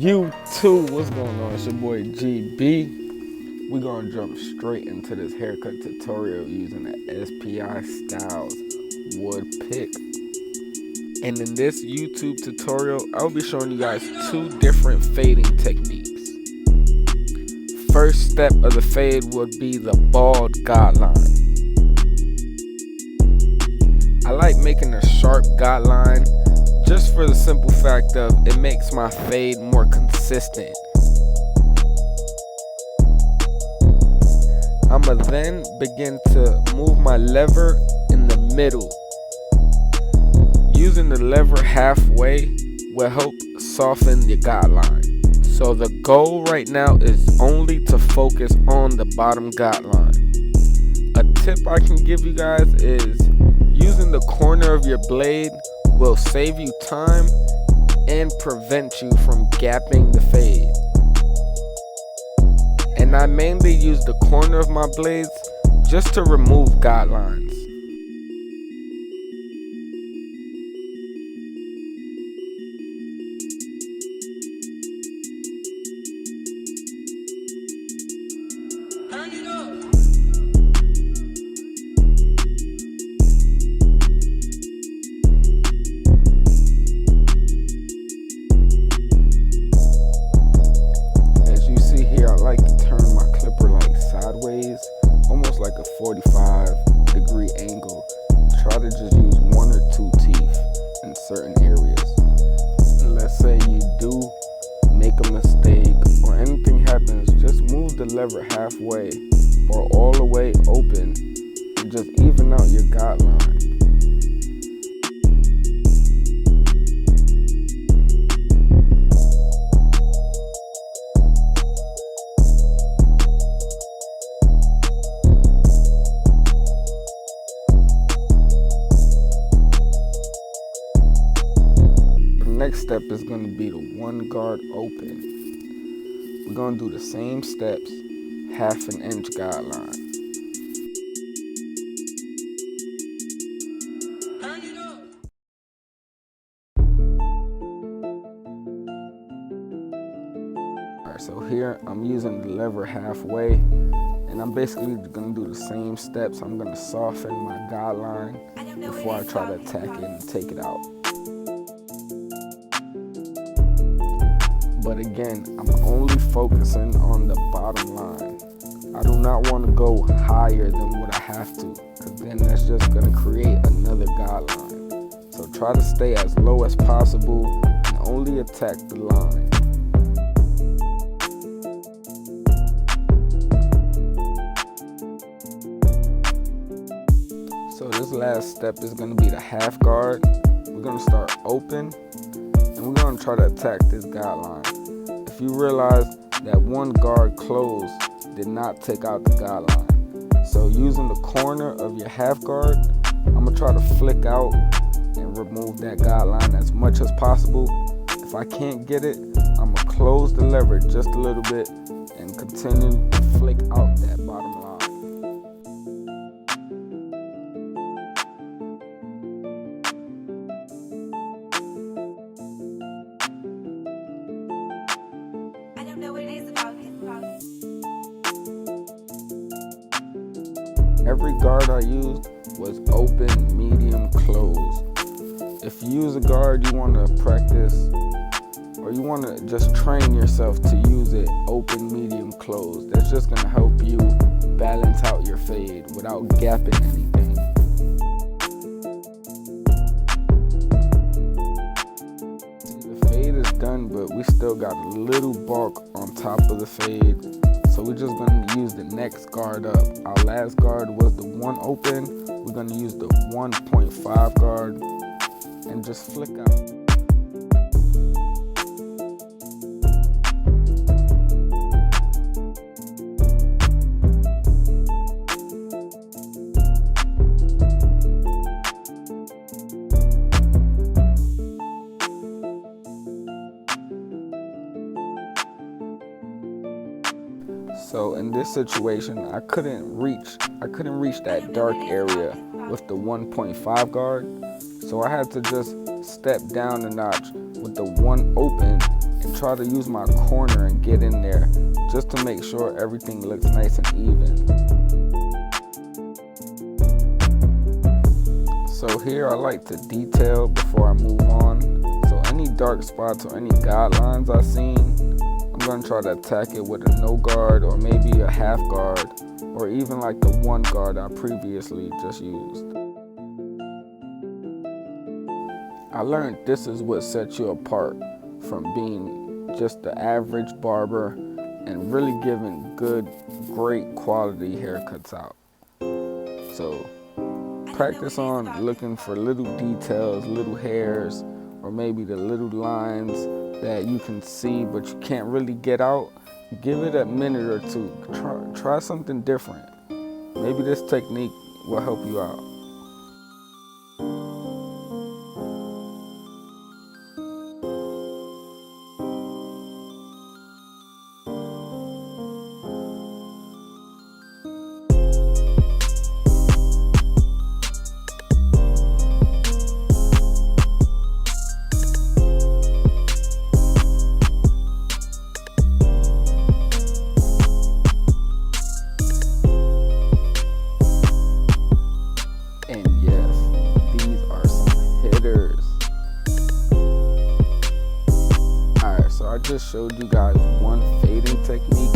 YouTube, what's going on? It's your boy GB. We're gonna jump straight into this haircut tutorial using the SPI Styles wood pick. And in this YouTube tutorial, I'll be showing you guys two different fading techniques. First step of the fade would be the bald guideline. I like making a sharp guideline just for the simple fact of it makes my fade more consistent. I'ma then begin to move my lever in the middle. Using the lever halfway will help soften the guideline. So the goal right now is only to focus on the bottom guideline. A tip I can give you guys is using the corner of your blade will save you time and prevent you from gapping the fade. And I mainly use the corner of my blades just to remove guidelines. Almost like a 45-degree angle. Try to just use one or two teeth in certain areas. Let's say you do make a mistake or anything happens, just move the lever halfway or all the way open and just even out your guideline. Next step is going to be the one guard open. We're going to do the same steps, 1/2 inch guideline. Alright, so here I'm using the lever halfway and I'm basically going to do the same steps. I'm going to soften my guideline before I try to attack it and take it out. But again, I'm only focusing on the bottom line. I do not want to go higher than what I have to, because then that's just going to create another guideline. So try to stay as low as possible and only attack the line. So this last step is going to be the 1/2 guard. We're going to start open and we're going to try to attack this guideline. If you realize that one guard closed did not take out the guideline. So using the corner of your 1/2 guard, I'm going to try to flick out and remove that guideline as much as possible. If I can't get it, I'm going to close the lever just a little bit and continue to flick out that bottom line. Every guard I used was open, medium, closed. If you use a guard you want to practice or you want to just train yourself to use it open, medium, closed, that's just going to help you balance out your fade without gapping anything. The fade is done, but we still got a little bulk on top of the fade. So we're just going to use the next guard up. Our last guard was the one open. We're going to use the 1.5 guard and just flick out. So in this situation, I couldn't reach that dark area with the 1.5 guard. So I had to just step down a notch with the one open and try to use my corner and get in there just to make sure everything looks nice and even. So here I like to detail before I move on. So any dark spots or any guidelines I seen, I'm gonna try to attack it with a no guard or maybe a half guard, or even like the one guard I previously just used. I learned this is what sets you apart from being just the average barber and really giving good, great quality haircuts out. So practice on looking for little details, little hairs, or maybe the little lines that you can see but you can't really get out. Give it a minute or two. Try something different. Maybe this technique will help you out. I just showed you guys one fading technique.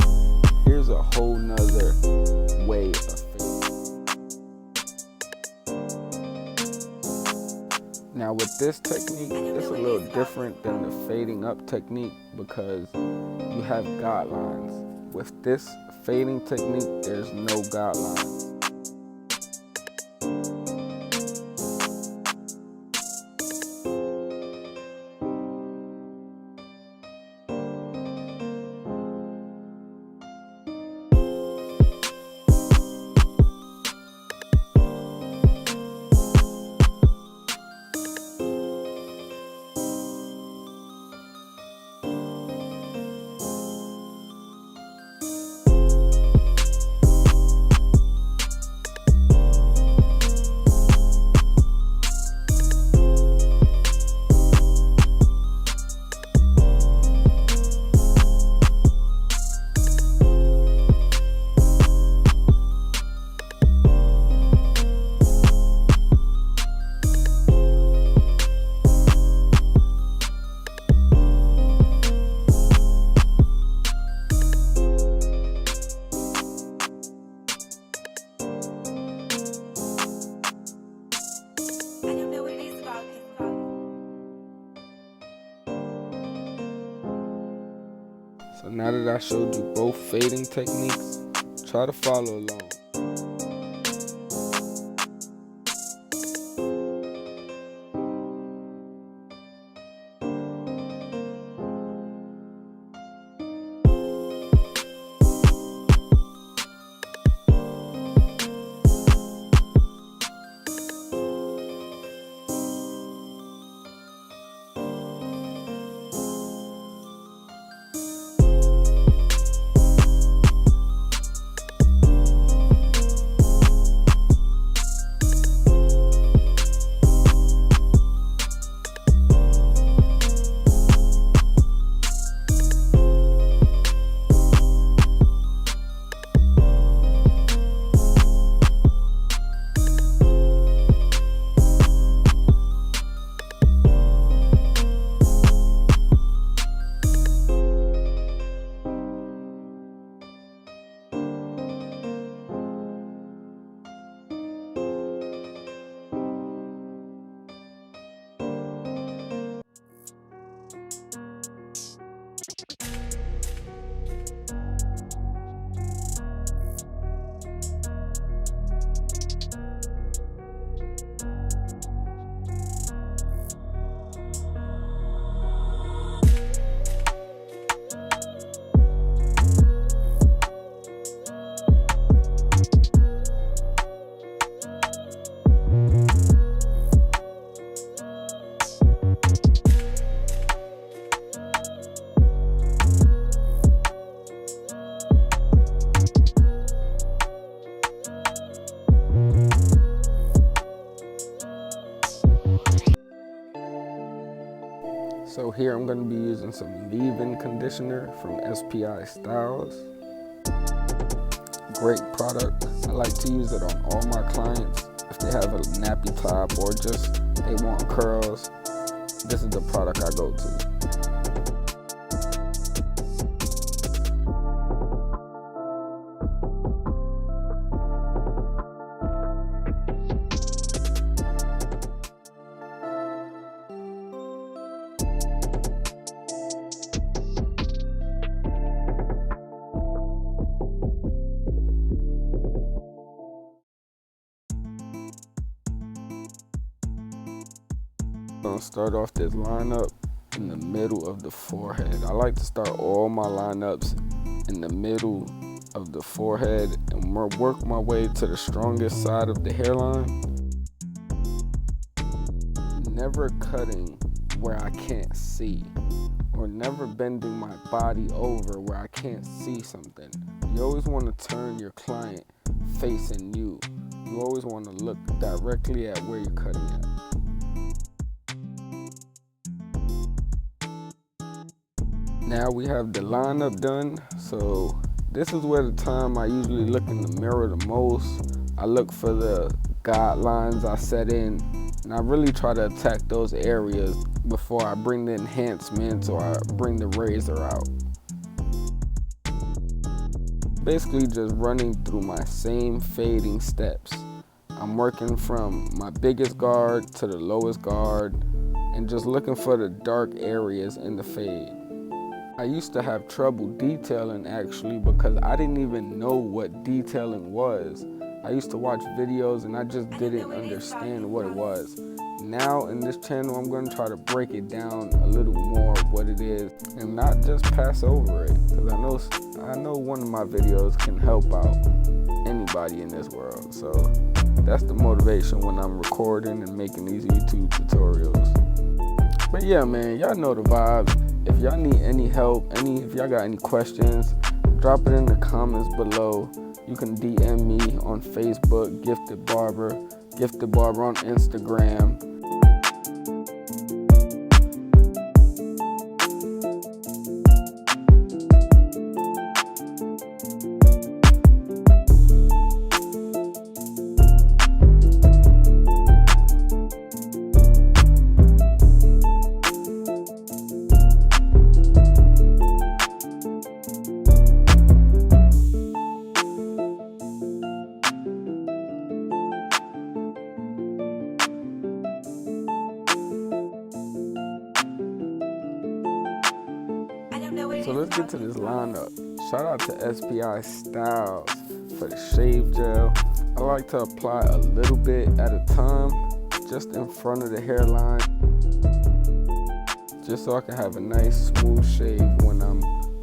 Here's a whole nother way of fading. Now with this technique, it's a little different than the fading up technique because you have guidelines. With this fading technique, there's no guidelines. So now that I showed you both fading techniques, try to follow along. So here I'm going to be using some leave-in conditioner from SPI Styles. Great product. I like to use it on all my clients. If they have a nappy top or just they want curls, this is the product I go to. I'm gonna start off this lineup in the middle of the forehead. I like to start all my lineups in the middle of the forehead and work my way to the strongest side of the hairline. Never cutting where I can't see, or never bending my body over where I can't see something. You always want to turn your client facing you. You always want to look directly at where you're cutting at. Now we have the lineup done, so this is where the time I usually look in the mirror the most. I look for the guidelines I set in, and I really try to attack those areas before I bring the enhancements or I bring the razor out. Basically just running through my same fading steps. I'm working from my biggest guard to the lowest guard and just looking for the dark areas in the fade. I used to have trouble detailing actually because I didn't even know what detailing was. I used to watch videos and I just didn't understand what it was. Now in this channel, I'm going to try to break it down a little more of what it is and not just pass over it, because I know one of my videos can help out anybody in this world. So that's the motivation when I'm recording and making these YouTube tutorials. But yeah, man, y'all know the vibes. If y'all need any help, if y'all got any questions, drop it in the comments below. You can DM me on Facebook, Gifted Barber on Instagram. So let's get to this lineup. Shout out to SPI Styles for the shave gel. I like to apply a little bit at a time, just in front of the hairline, just so I can have a nice smooth shave when I'm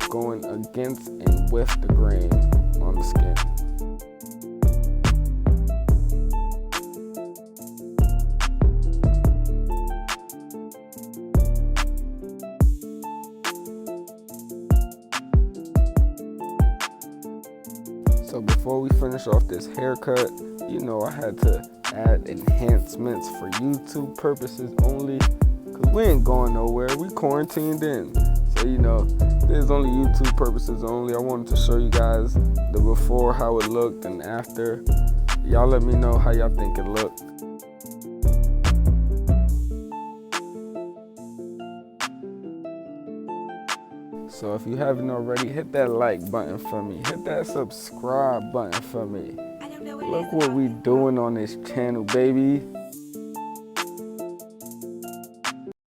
going against and with the grain on the skin. So before we finish off this haircut, you know I had to add enhancements for YouTube purposes only, because we ain't going nowhere, we quarantined in. So you know, there's only YouTube purposes only. I wanted to show you guys the before, how it looked, and after. Y'all let me know how y'all think it looked. So if you haven't already, hit that like button for me. Hit that subscribe button for me. Look what we doing on this channel, baby.